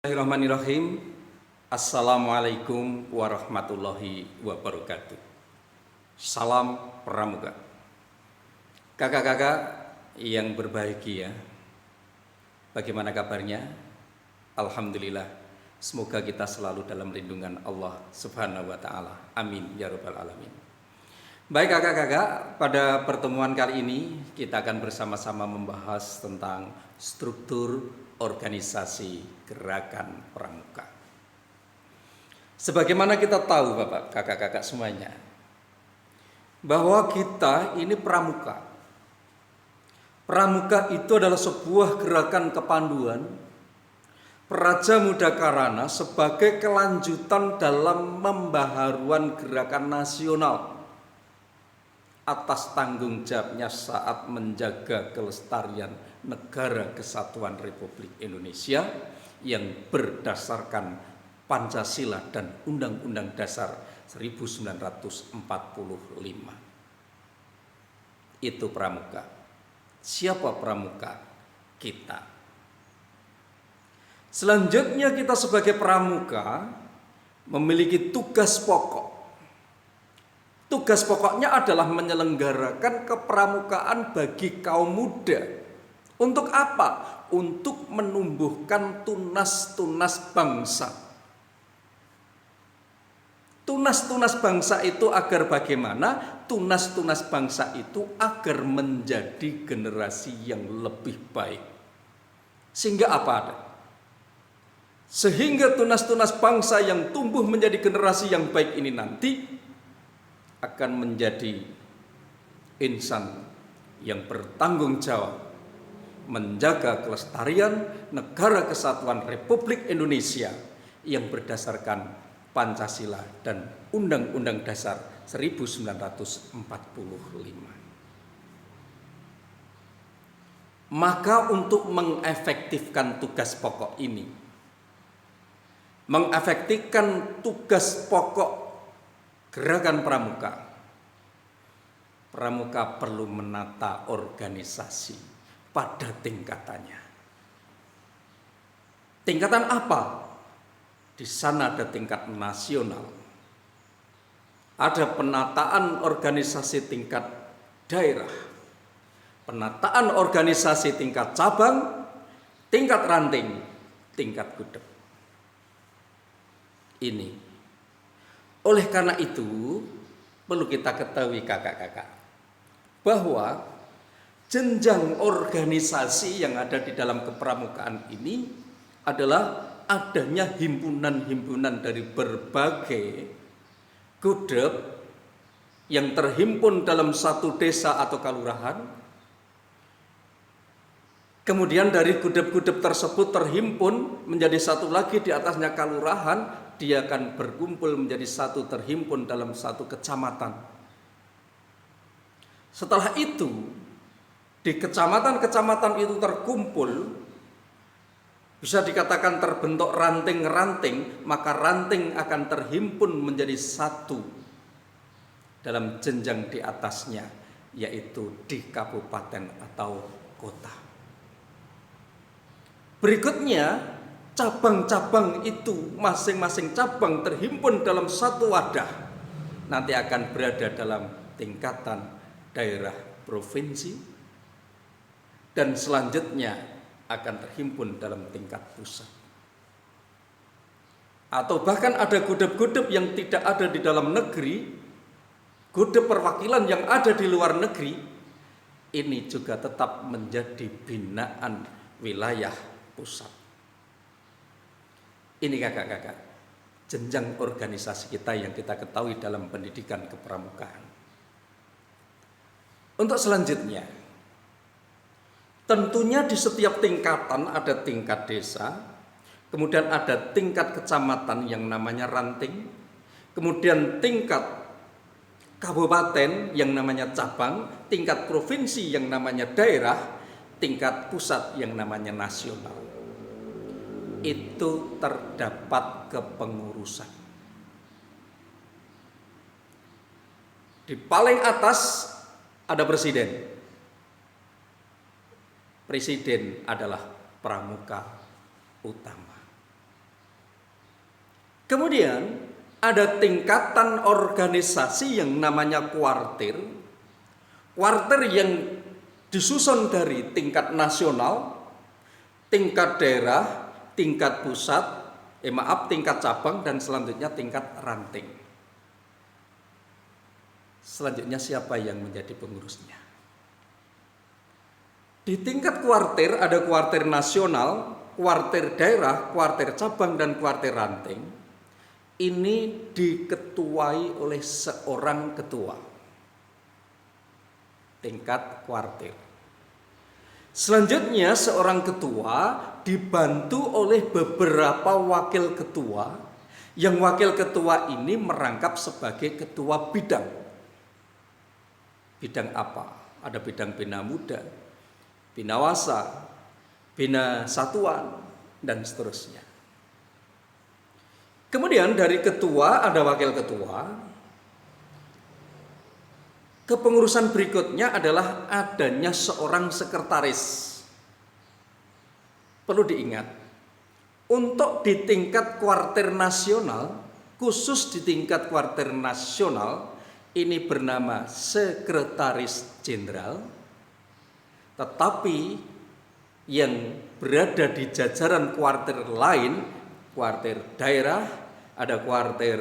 Bismillahirrahmanirrahim. Assalamualaikum warahmatullahi wabarakatuh. Salam Pramuka. Kakak-kakak yang berbahagia, bagaimana kabarnya? Alhamdulillah. Semoga kita selalu dalam lindungan Allah Subhanahu wa taala. Amin ya rabbal alamin. Baik kakak-kakak, pada pertemuan kali ini kita akan bersama-sama membahas tentang struktur organisasi Gerakan Pramuka. Sebagaimana kita tahu Bapak, kakak-kakak semuanya, bahwa kita ini pramuka. Pramuka itu adalah sebuah gerakan kepanduan Praja Muda Karana sebagai kelanjutan dalam pembaharuan gerakan nasional atas tanggung jawabnya saat menjaga kelestarian Negara Kesatuan Republik Indonesia yang berdasarkan Pancasila dan Undang-Undang Dasar 1945. Itu pramuka. Siapa pramuka? Kita. Selanjutnya kita sebagai pramuka memiliki tugas pokok. Tugas pokoknya adalah menyelenggarakan kepramukaan bagi kaum muda. Untuk apa? Untuk menumbuhkan tunas-tunas bangsa. Tunas-tunas bangsa itu agar bagaimana? Tunas-tunas bangsa itu agar menjadi generasi yang lebih baik. Sehingga apa? Sehingga tunas-tunas bangsa yang tumbuh menjadi generasi yang baik ini nanti akan menjadi insan yang bertanggung jawab menjaga kelestarian Negara Kesatuan Republik Indonesia yang berdasarkan Pancasila dan Undang-Undang Dasar 1945. Maka untuk mengefektifkan tugas pokok ini, mengefektifkan tugas pokok Gerakan Pramuka, pramuka perlu menata organisasi pada tingkatannya. Tingkatan apa? Di sana ada tingkat nasional, ada penataan organisasi tingkat daerah, penataan organisasi tingkat cabang, tingkat ranting, tingkat gudeg. Ini. Oleh karena itu, perlu kita ketahui kakak-kakak, bahwa jenjang organisasi yang ada di dalam kepramukaan ini adalah adanya himpunan-himpunan dari berbagai gudeg yang terhimpun dalam satu desa atau kalurahan. Kemudian dari gudeg-gudeg tersebut terhimpun menjadi satu lagi, di atasnya kalurahan. Dia akan berkumpul menjadi satu, terhimpun dalam satu kecamatan. Setelah itu, di kecamatan-kecamatan itu terkumpul, bisa dikatakan terbentuk ranting-ranting, maka ranting akan terhimpun menjadi satu dalam jenjang di atasnya, yaitu di kabupaten atau kota. Berikutnya, cabang-cabang itu, masing-masing cabang terhimpun dalam satu wadah, nanti akan berada dalam tingkatan daerah provinsi, dan selanjutnya akan terhimpun dalam tingkat pusat. Atau bahkan ada gudeg-gudeg yang tidak ada di dalam negeri, gudeg perwakilan yang ada di luar negeri, ini juga tetap menjadi binaan wilayah pusat. Ini kakak-kakak, jenjang organisasi kita yang kita ketahui dalam pendidikan kepramukaan. Untuk selanjutnya, tentunya di setiap tingkatan ada tingkat desa, kemudian ada tingkat kecamatan yang namanya ranting, kemudian tingkat kabupaten yang namanya cabang, tingkat provinsi yang namanya daerah, tingkat pusat yang namanya nasional. Itu terdapat kepengurusan. Di paling atas ada presiden. Presiden adalah pramuka utama. Kemudian ada tingkatan organisasi yang namanya kuartir. Kuartir yang disusun dari tingkat nasional, tingkat daerah, tingkat pusat, tingkat cabang, dan selanjutnya tingkat ranting. Selanjutnya siapa yang menjadi pengurusnya? Di tingkat kuartir ada kuartir nasional, kuartir daerah, kuartir cabang, dan kuartir ranting. Ini diketuai oleh seorang ketua tingkat kuartir. Selanjutnya seorang ketua dibantu oleh beberapa wakil ketua, yang wakil ketua ini merangkap sebagai ketua bidang. Bidang apa? Ada bidang bina muda, bina wasa, bina satuan, dan seterusnya. Kemudian dari ketua ada wakil ketua. Kepengurusan berikutnya adalah adanya seorang sekretaris. Perlu diingat, untuk di tingkat kuartir nasional, khusus di tingkat kuartir nasional, ini bernama sekretaris jenderal. Tetapi yang berada di jajaran kuartir lain, kuartir daerah, ada kuartir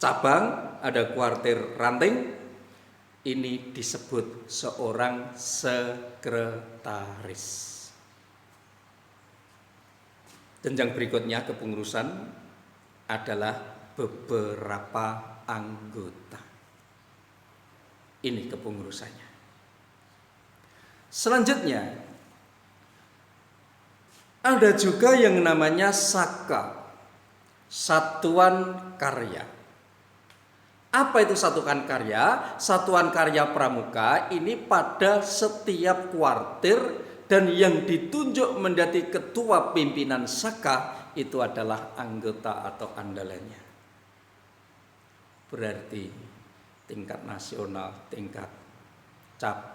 cabang, ada kuartir ranting, ini disebut seorang sekretaris. Jenjang berikutnya kepengurusan adalah beberapa anggota. Ini kepengurusannya. Selanjutnya ada juga yang namanya SAKA, Satuan Karya. Apa itu satuan karya? Satuan karya pramuka ini pada setiap kuartir, dan yang ditunjuk menjadi ketua pimpinan SAKA itu adalah anggota atau andalannya. Berarti tingkat nasional, tingkat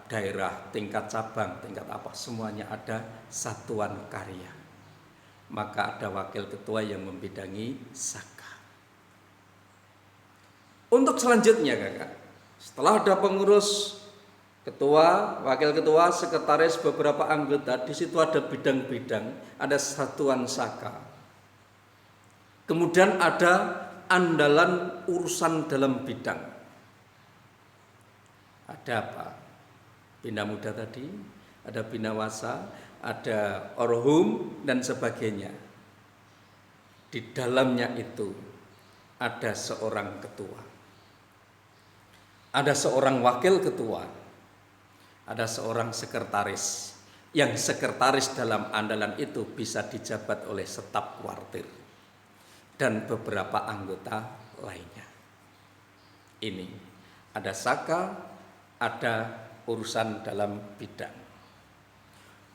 daerah, tingkat cabang, tingkat apa, semuanya ada satuan karya. Maka ada wakil ketua yang membidangi SAKA. Untuk selanjutnya kakak, setelah ada pengurus, ketua, wakil ketua, sekretaris, beberapa anggota, di situ ada bidang-bidang, ada satuan SAKA. Kemudian ada andalan urusan dalam bidang. Ada apa? Bina muda tadi, ada bina wasa, ada orhum, dan sebagainya. Di dalamnya itu ada seorang ketua. Ada seorang wakil ketua, ada seorang sekretaris. Yang sekretaris dalam andalan itu bisa dijabat oleh staf kuartir dan beberapa anggota lainnya. Ini ada SAKA, ada urusan dalam bidang.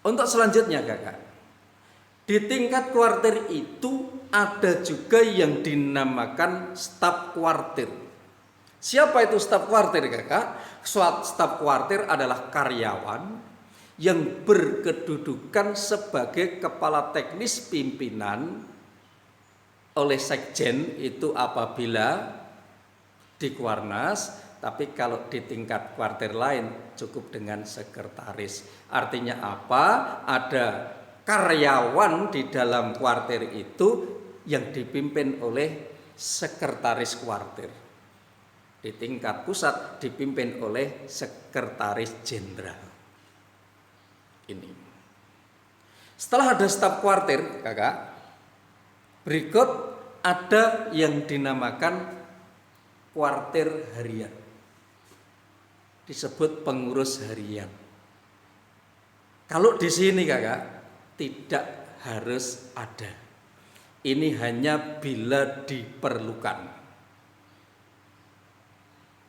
Untuk selanjutnya kakak, di tingkat kuartir itu ada juga yang dinamakan staf kuartir. Siapa itu staf kuartir kakak? Staf kuartir adalah karyawan yang berkedudukan sebagai kepala teknis pimpinan oleh sekjen itu apabila di Kuarnas, tapi kalau di tingkat kuartir lain cukup dengan sekretaris. Artinya apa? Ada karyawan di dalam kuartir itu yang dipimpin oleh sekretaris kuartir. Di tingkat pusat dipimpin oleh sekretaris jenderal. Ini. Setelah ada staf kuartir, kakak, berikut ada yang dinamakan kuartir harian. Disebut pengurus harian. Kalau di sini kakak tidak harus ada. Ini hanya bila diperlukan.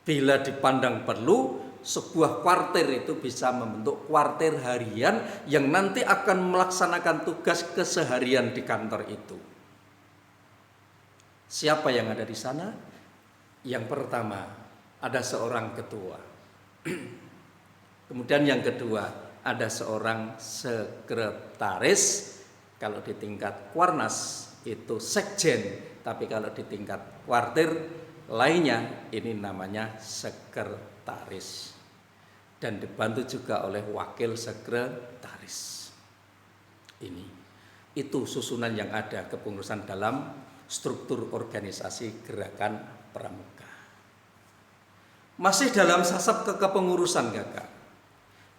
Bila dipandang perlu, sebuah kuartir itu bisa membentuk kuartir harian yang nanti akan melaksanakan tugas keseharian di kantor itu. Siapa yang ada di sana? Yang pertama, ada seorang ketua. Kemudian yang kedua, ada seorang sekretaris. Kalau di tingkat Kuarnas itu sekjen, tapi kalau di tingkat kuartir lainnya ini namanya sekretaris, dan dibantu juga oleh wakil sekretaris. Ini itu susunan yang ada kepengurusan dalam struktur organisasi Gerakan Pramuka. Masih dalam sasab kepengurusan, Kakak.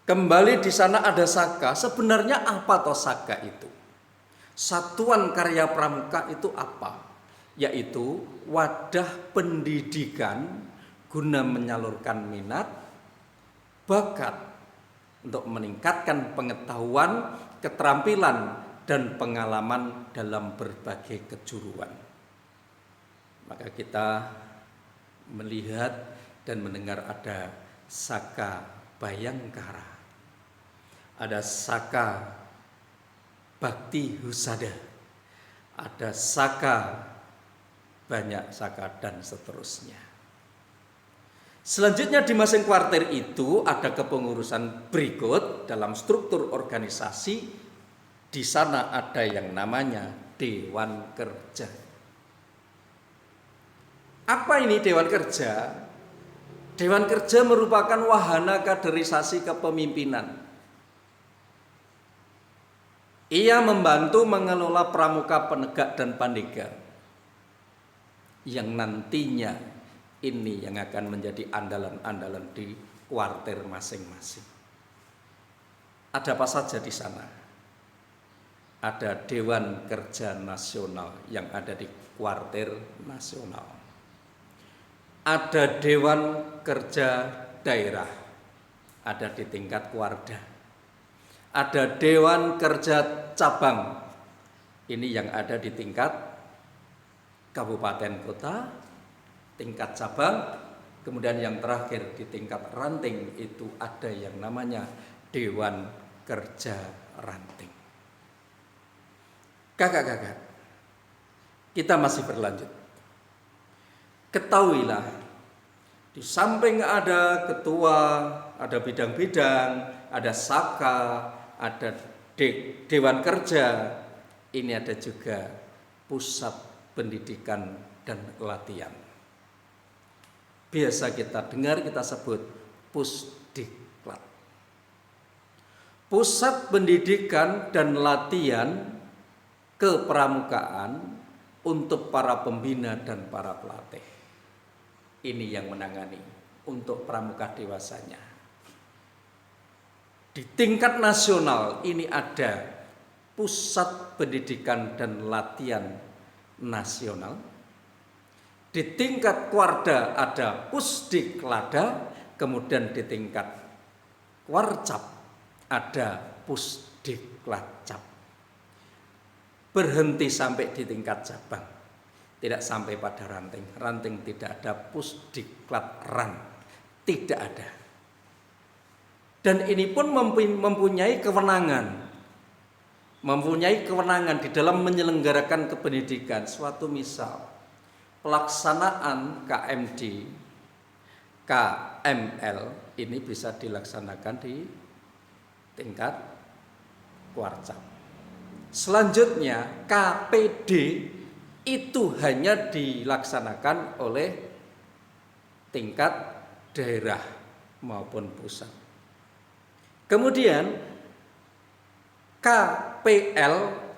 Kembali di sana ada Saka. Sebenarnya apa toh Saka itu? Satuan Karya Pramuka itu apa? Yaitu wadah pendidikan guna menyalurkan minat, bakat untuk meningkatkan pengetahuan, keterampilan, dan pengalaman dalam berbagai kejuruan. Maka kita melihat dan mendengar ada Saka Bayangkara, ada Saka Bakti Husada, ada Saka, banyak Saka dan seterusnya. Selanjutnya di masing kuartir itu ada kepengurusan berikut dalam struktur organisasi. Di sana ada yang namanya Dewan Kerja. Apa ini Dewan Kerja? Dewan Kerja merupakan wahana kaderisasi kepemimpinan. Ia membantu mengelola pramuka penegak dan pandega yang nantinya ini yang akan menjadi andalan-andalan di kuartir masing-masing. Ada apa saja di sana? Ada Dewan Kerja Nasional yang ada di kuartir nasional. Ada Dewan Kerja Daerah, ada di tingkat Kuarda. Ada Dewan Kerja Cabang, ini yang ada di tingkat kabupaten kota, tingkat cabang. Kemudian yang terakhir di tingkat ranting itu ada yang namanya Dewan Kerja Ranting. Kakak-kakak, kita masih berlanjut. Ketahuilah, di samping ada ketua, ada bidang-bidang, ada Saka, ada Dewan Kerja, ini ada juga pusat pendidikan dan latihan. Biasa kita dengar, kita sebut Pusdiklat. Pusat pendidikan dan latihan kepramukaan untuk para pembina dan para pelatih. Ini yang menangani untuk pramuka dewasanya. Di tingkat nasional ini ada Pusat Pendidikan dan Latihan Nasional. Di tingkat Kuarda ada Pusdiklada, kemudian di tingkat Kuarcap ada Pusdiklacap. Berhenti sampai di tingkat cabang, tidak sampai pada ranting. Ranting tidak ada, Pusdiklat Ran tidak ada. Dan ini pun mempunyai kewenangan di dalam menyelenggarakan kependidikan. Suatu misal, pelaksanaan KMD, KML ini bisa dilaksanakan di tingkat Kuarcap. Selanjutnya KPD itu hanya dilaksanakan oleh tingkat daerah maupun pusat. Kemudian KPL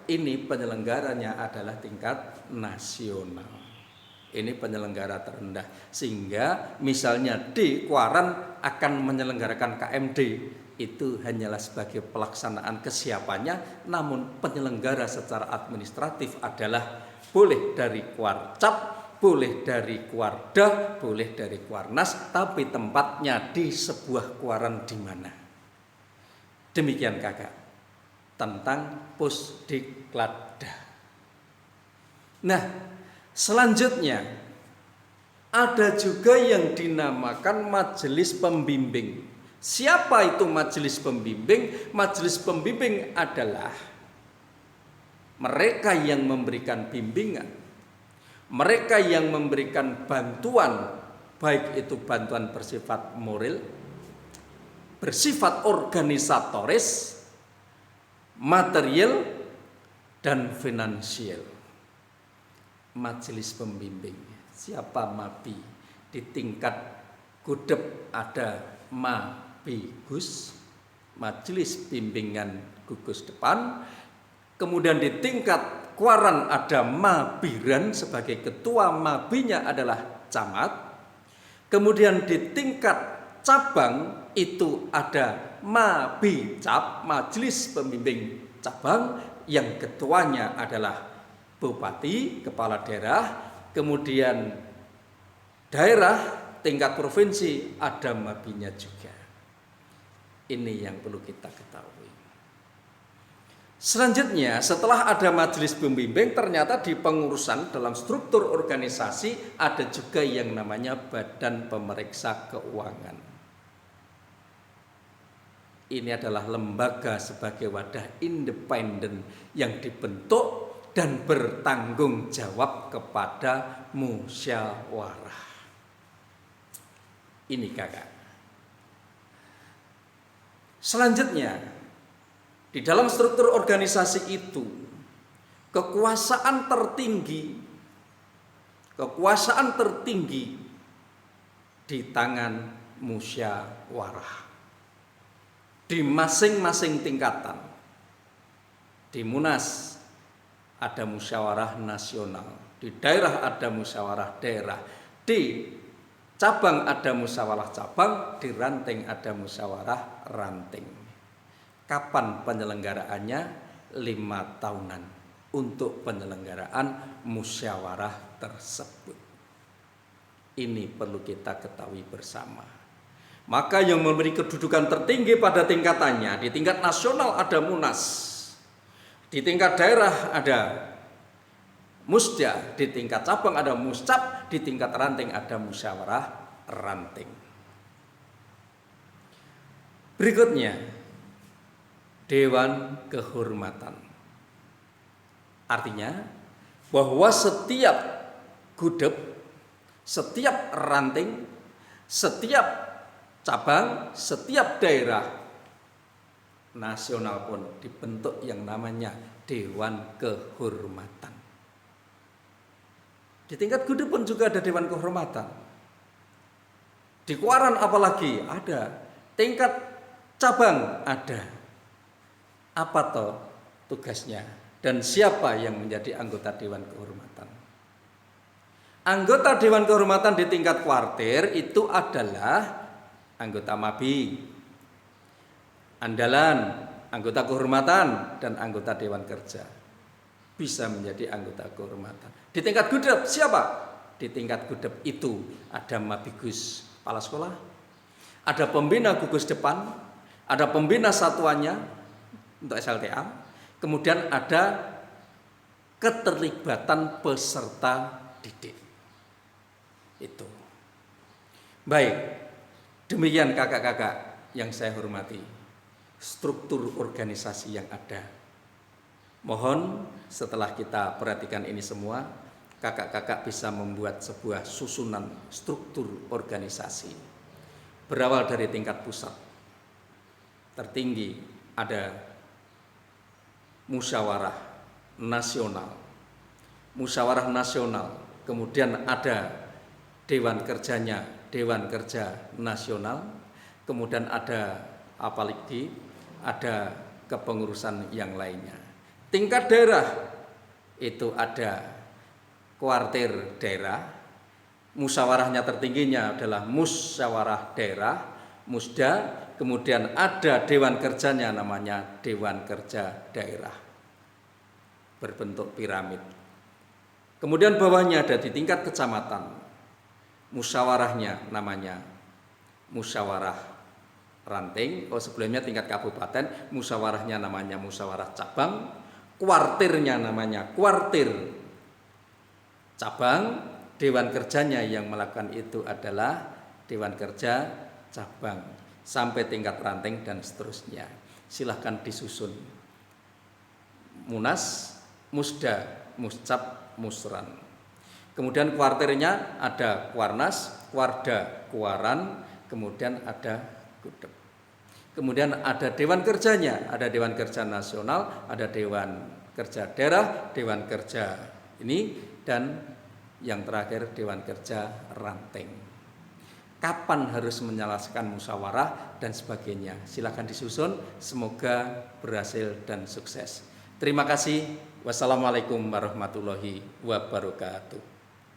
ini penyelenggaranya adalah tingkat nasional. Ini penyelenggara terendah, sehingga misalnya di Kuaran akan menyelenggarakan KMD, itu hanyalah sebagai pelaksanaan kesiapannya, namun penyelenggara secara administratif adalah boleh dari Kuarcap, boleh dari Kuarda, boleh dari Kuarnas, tapi tempatnya di sebuah kuaran di mana. Demikian kakak tentang Pusdiklada. Nah, selanjutnya ada juga yang dinamakan majelis pembimbing. Siapa itu majelis pembimbing? Majelis pembimbing adalah mereka yang memberikan bimbingan, mereka yang memberikan bantuan, baik itu bantuan bersifat moral, bersifat organisatoris, material, dan finansial. majelis pembimbing. Siapa MABI? Di tingkat Gudep ada MABIGUS, Majelis Bimbingan Gugus Depan. Kemudian di tingkat Kuaran ada MABIRAN, sebagai ketua MABInya adalah camat. Kemudian di tingkat cabang itu ada MABICAP, Majelis Pembimbing Cabang, yang ketuanya adalah bupati, kepala daerah. Kemudian daerah tingkat provinsi ada MABInya juga. Ini yang perlu kita ketahui. Selanjutnya, setelah ada majelis pembimbing, ternyata di pengurusan dalam struktur organisasi ada juga yang namanya Badan Pemeriksa Keuangan. Ini adalah lembaga sebagai wadah independen yang dibentuk dan bertanggung jawab kepada musyawarah. Ini kakak. Selanjutnya, di dalam struktur organisasi itu, kekuasaan tertinggi di tangan musyawarah. Di masing-masing tingkatan. Di Munas ada musyawarah nasional, di daerah ada musyawarah daerah, di cabang ada musyawarah cabang, di ranting ada musyawarah ranting. Kapan penyelenggaraannya? 5 tahunan untuk penyelenggaraan musyawarah tersebut. Ini perlu kita ketahui bersama. Maka yang memberi kedudukan tertinggi pada tingkatannya, di tingkat nasional ada Munas, di tingkat daerah ada Musda, di tingkat cabang ada Muscap, di tingkat ranting ada musyawarah ranting. Berikutnya, Dewan Kehormatan. Artinya bahwa setiap gudep, setiap ranting, setiap cabang, setiap daerah nasional pun dibentuk yang namanya Dewan Kehormatan. Di tingkat gudep pun juga ada Dewan Kehormatan. Di Kuaran apalagi ada. Tingkat cabang ada. Apa toh tugasnya dan siapa yang menjadi anggota Dewan Kehormatan? Anggota Dewan Kehormatan di tingkat kuartir itu adalah anggota MABI, andalan, anggota kehormatan, dan anggota Dewan Kerja. Bisa menjadi anggota kehormatan. Di tingkat gudep siapa? Di tingkat gudep itu ada MABIGUS, kepala sekolah, ada pembina gugus depan, ada pembina satuannya untuk SLTA, kemudian ada keterlibatan peserta didik. Itu. Baik, demikian kakak-kakak yang saya hormati, struktur organisasi yang ada. Mohon setelah kita perhatikan ini semua, kakak-kakak bisa membuat sebuah susunan struktur organisasi. Berawal dari tingkat pusat. Tertinggi ada musyawarah nasional. Musyawarah nasional, kemudian ada Dewan Kerjanya, Dewan Kerja Nasional, kemudian ada apa lagi? Ada kepengurusan yang lainnya. Tingkat daerah itu ada kuartir daerah, musyawarahnya tertingginya adalah musyawarah daerah, Musda, kemudian ada Dewan Kerjanya namanya Dewan Kerja Daerah, berbentuk piramid. Kemudian bawahnya ada di tingkat kecamatan, musyawarahnya namanya musyawarah ranting. Sebelumnya tingkat kabupaten, musyawarahnya namanya musyawarah cabang, kuartirnya namanya kuartir cabang, Dewan Kerjanya yang melakukan itu adalah Dewan Kerja Cabang, sampai tingkat ranting dan seterusnya. Silahkan disusun. Munas, Musda, Muscap, Musran. Kemudian kuartirnya ada Kuarnas, Kuarda, Kuaran, kemudian ada Gudep. Kemudian ada Dewan Kerjanya, ada Dewan Kerja Nasional, ada Dewan Kerja Daerah, Dewan Kerja Ini dan yang terakhir Dewan Kerja Ranting. Kapan harus menyelesaikan musyawarah dan sebagainya. Silakan disusun, semoga berhasil dan sukses. Terima kasih. Wassalamualaikum warahmatullahi wabarakatuh.